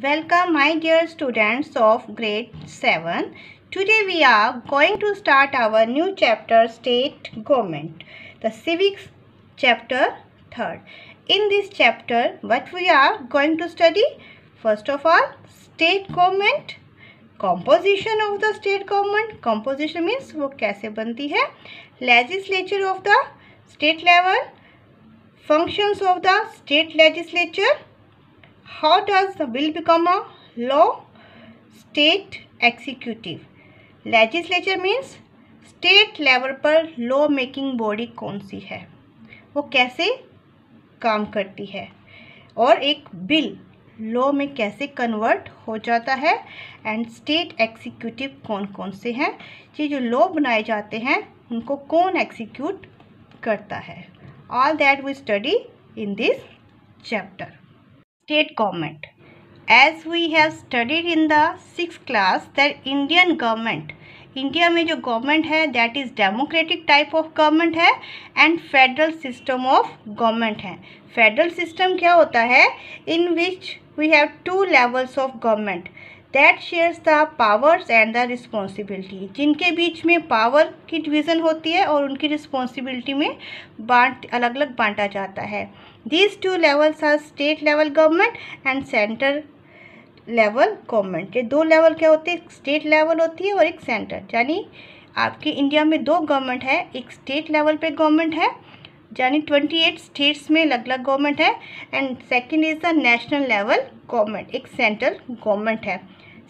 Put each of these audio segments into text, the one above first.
Welcome my dear students of grade 7. Today we are going to start our new chapter State Government, the Civics chapter 3rd. In this chapter what we are going to study? First of all, state government, composition of the state government. Composition means वो कैसे बनती है. Legislature of the state level, functions of the state legislature. How does the bill become a law? State executive. Legislature means state level पर law making body कौन सी है, वो कैसे काम करती है, और एक बिल लॉ में कैसे कन्वर्ट हो जाता है, एंड स्टेट एग्जीक्यूटिव कौन कौन से हैं, ये जो लॉ बनाए जाते हैं उनको कौन एग्जीक्यूट करता है. All that we study in this chapter. State government. As we have studied in the 6th class that Indian government, India में जो गवर्नमेंट है that is democratic type of government है and federal system of government है. Federal system क्या होता है? In which we have 2 levels of government that shares the powers and the responsibility, जिनके बीच में पावर की डिवीज़न होती है और उनकी रिस्पॉन्सिबिलिटी में अलग अलग बांटा जाता है. These 2 levels are state level government and central level government. ये 2 लेवल क्या होते हैं? स्टेट लेवल होती है और एक सेंटर. यानी आपके इंडिया में 2 गवर्नमेंट है, एक स्टेट लेवल पे गवर्नमेंट है यानी 28 स्टेट्स में अलग अलग गवर्नमेंट है, and second is the national level government, एक सेंट्रल गवर्नमेंट है.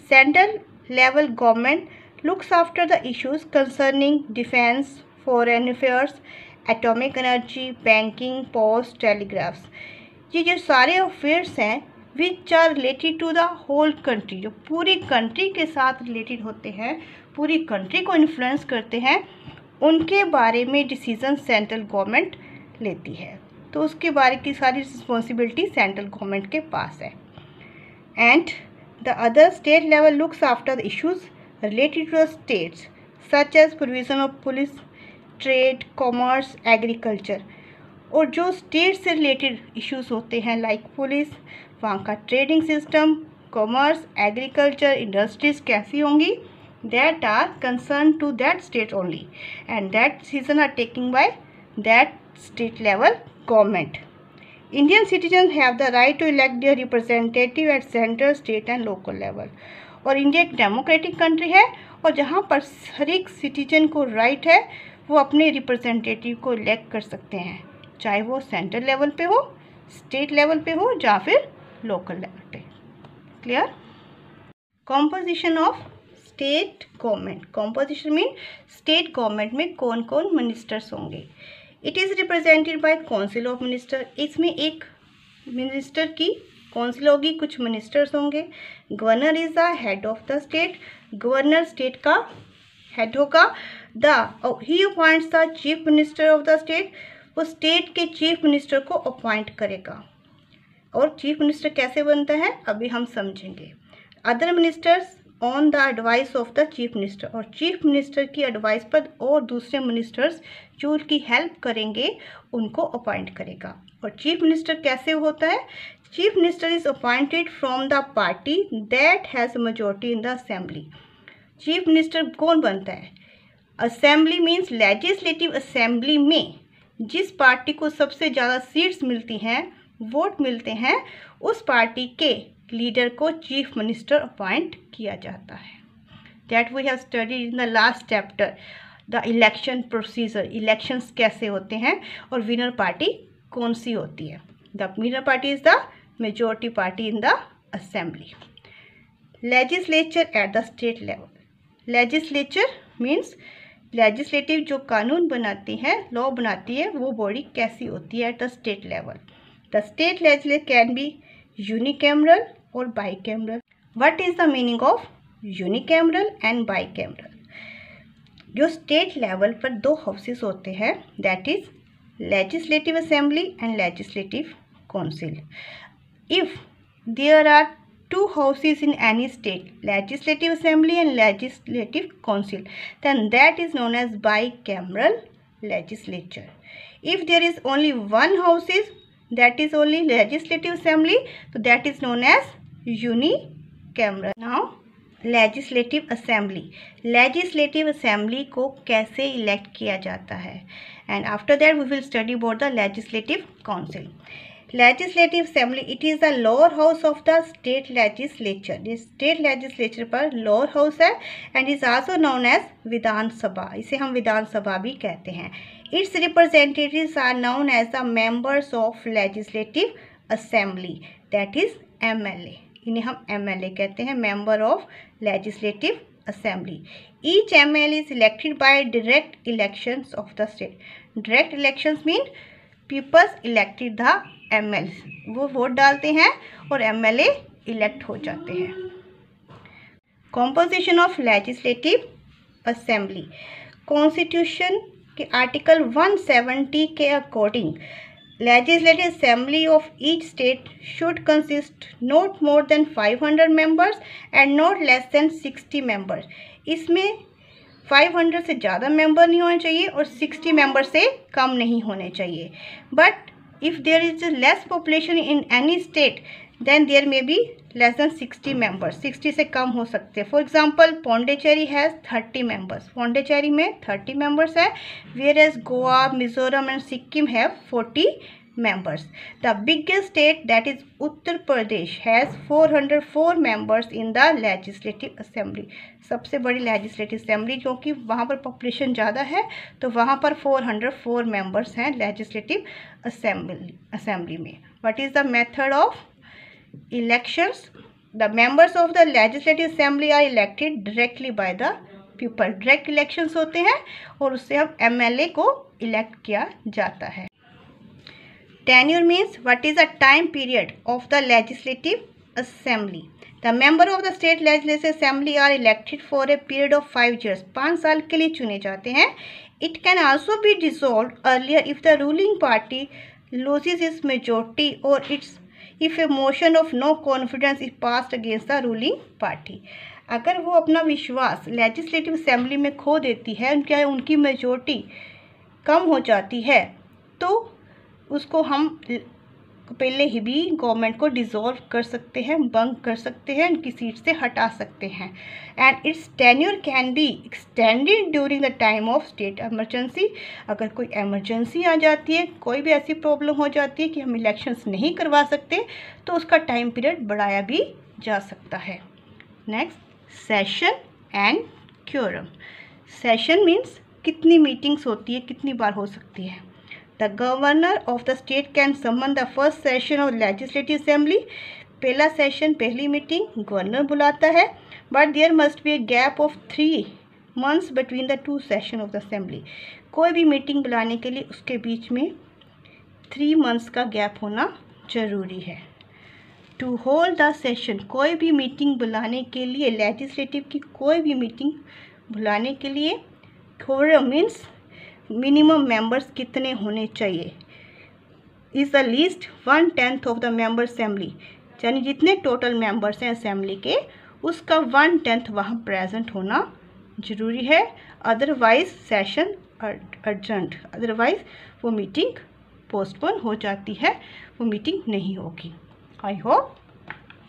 Central level government looks after the issues concerning defence, foreign affairs, atomic energy, banking, post, telegraphs. ये जो सारे अफेयर्स हैं which are related to the whole country, जो पूरी country के साथ रिलेटेड होते हैं, पूरी कंट्री को इन्फ्लुएंस करते हैं, उनके बारे में डिसीजन सेंट्रल गवर्नमेंट लेती है. तो उसके बारे की सारी रिस्पॉन्सिबिलिटी सेंट्रल गवर्नमेंट के पास है. And the other state level looks after the issues related to the states such as provision of police, trade, commerce, agriculture. और जो स्टेट से रिलेटेड इश्यूज होते हैं लाइक पुलिस, वहाँ का trading system, commerce, agriculture, industries कैसी होंगी, that are concern to that state only and that decision are taking by that state level government. Indian citizen have the right to elect their representative at central, state and local level. और India एक democratic country है और जहाँ पर हर एक citizen को right है वो अपने रिप्रेजेंटेटिव को इलेक्ट कर सकते हैं, चाहे वो सेंट्रल लेवल पे हो, स्टेट लेवल पे हो या फिर लोकल लेवल पे. Clear? Composition of state government. Composition mean state government में कौन कौन मिनिस्टर्स होंगे. It is represented by council of minister. इसमें एक मिनिस्टर की काउंसिल होगी, कुछ मिनिस्टर्स होंगे. Governor is the head of the state. Governor state का हेड होगा. He appoints the chief minister of the state. वो स्टेट के चीफ मिनिस्टर को अपॉइंट करेगा. और चीफ मिनिस्टर कैसे बनता है अभी हम समझेंगे. Other ministers on the advice of the chief minister. और चीफ मिनिस्टर की एडवाइस पर और दूसरे मिनिस्टर्स जो उनकी हेल्प करेंगे उनको अपॉइंट करेगा. और चीफ मिनिस्टर कैसे होता है? Chief minister is appointed from the party that has majority in the assembly. Chief minister कौन बनता है? असेंबली मीन्स लेजिस्लेटिव असेंबली में जिस पार्टी को सबसे ज़्यादा सीट्स मिलती हैं, वोट मिलते हैं, उस पार्टी के लीडर को चीफ मिनिस्टर अपॉइंट किया जाता है. That we have studied in the last chapter the election procedure. Elections कैसे होते हैं और विनर पार्टी कौन सी होती है. The winner party is the majority party in the assembly. Legislature eight the state level. Legislature means legislative जो कानून बनाती है, लॉ बनाती है, वो बॉडी कैसी होती है at the state level. The state legislature can be unicameral और bicameral. What is the meaning of unicameral and bicameral? जो स्टेट लेवल पर 2 हाउसेस होते हैं that is legislative assembly and legislative council. If there are 2 houses in any state, legislative assembly and legislative council, then that is known as bicameral legislature. If there is only one houses that is only legislative assembly, so that is known as unicameral. Now legislative assembly. Legislative assembly को कैसे elect किया जाता है, and after that we will study about the legislative council. Legislative assembly it is the lower house of the state legislature. ये state legislature पर lower house है and is also known as Vidhan Sabha. इसे हम विधान सभा भी कहते हैं। Its representatives are known as the members of legislative assembly, that is MLA। इन्हें हम MLA कहते हैं, member of legislative assembly. Each MLA is elected by direct elections of the state. Direct elections mean peoples elected the MLA, वो vote डालते हैं और MLA elect हो जाते हैं। Composition of legislative assembly. Constitution के आर्टिकल 170 के according legislative assembly of each state should consist not more than 500 members and not less than 60 members. इसमें 500 से ज़्यादा मेंबर नहीं होने चाहिए और 60 मेंबर से कम नहीं होने चाहिए। But if there is a less population in any state then there may be less than 60 members। 60 से कम हो सकते हैं। For example Pondicherry has 30 members. Pondicherry में 30 मेंबर्स है, whereas Goa, Mizoram and Sikkim have 40 members। The biggest state that is Uttar Pradesh has 404 members in the legislative assembly। सबसे बड़ी legislative assembly क्योंकि वहाँ पर population ज़्यादा है तो वहाँ पर 404 members हैं legislative assembly में। What is the method of elections? The members of the legislative assembly are elected directly by the people। direct elections होते हैं और उससे अब MLA को elect किया जाता है। Tenure means what is the time period of the legislative assembly। The member of the state legislative assembly are elected for a period of 5 years। 5 साल के लिए चुने जाते हैं। It can also be dissolved earlier if the ruling party loses its majority or if a motion of no confidence is passed against the ruling party। अगर वो अपना विश्वास लेजिस्लेटिव असेंबली में खो देती है, उनकी मेजोरिटी कम हो जाती है, तो उसको हम पहले ही भी गवर्नमेंट को डिसॉल्व कर सकते हैं, बंक कर सकते हैं, उनकी सीट से हटा सकते हैं। And it's tenure can be extended during the time of state emergency. अगर कोई इमरजेंसी आ जाती है, कोई भी ऐसी प्रॉब्लम हो जाती है कि हम इलेक्शंस नहीं करवा सकते, तो उसका टाइम पीरियड बढ़ाया भी जा सकता है। Next, session and quorum. Session means कितनी मीटिंग्स होती है, कितनी बार हो सकती है। The governor of the state can summon the first session of legislative assembly। पहला सेशन, पहली मीटिंग गवर्नर बुलाता है, but there must be a gap of 3 months between the 2 sessions of the assembly। कोई भी मीटिंग बुलाने के लिए उसके बीच में 3 months का गैप होना जरूरी है। To hold the session, कोई भी मीटिंग बुलाने के लिए, लेजिस्लेटिव की कोई भी मीटिंग बुलाने के लिए, quorum means मिनिमम मेंबर्स कितने होने चाहिए। Is the least 1/10 of the member assembly, यानी जितने टोटल मेंबर्स हैं असेंबली के, उसका 1/10 वहाँ प्रेजेंट होना जरूरी है। अदरवाइज सेशन अर्जेंट, अदरवाइज वो मीटिंग पोस्टपोन हो जाती है, वो मीटिंग नहीं होगी। I hope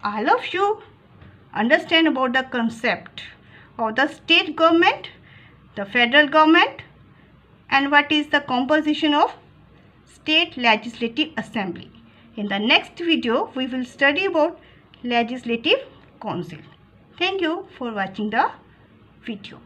all of you understand about the concept of the state government, the federal government, and what is the composition of state legislative assembly। In the next video we will study about legislative council। Thank you for watching the video।